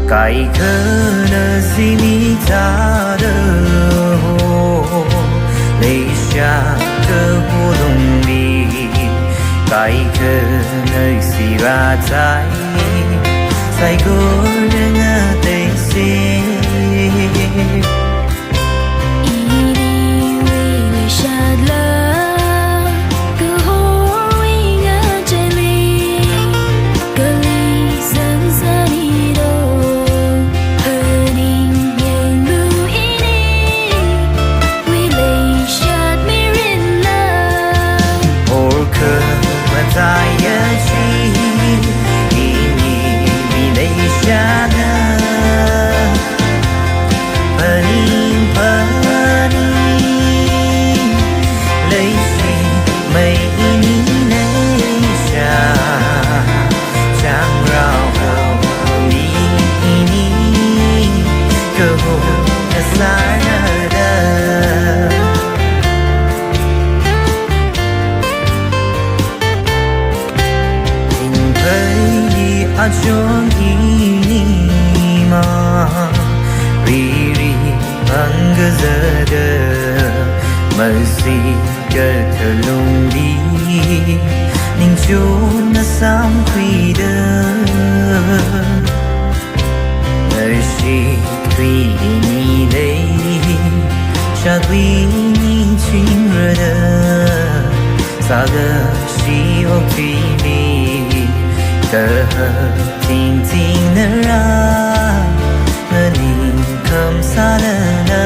Cái khờ nơ gì mi ta đơ hồ lấy xa cơ hồ đồng đi cái khờ nơi gì ra trái sai cô nên tê xê Chuông ini ma riri angazada mercy terlung di ning chun na sam kwida mercy kwi ni lei sha kwi ni ching rada saga shi o kwi ni cơ tình tình nở ra ngân hình cầm xa lờ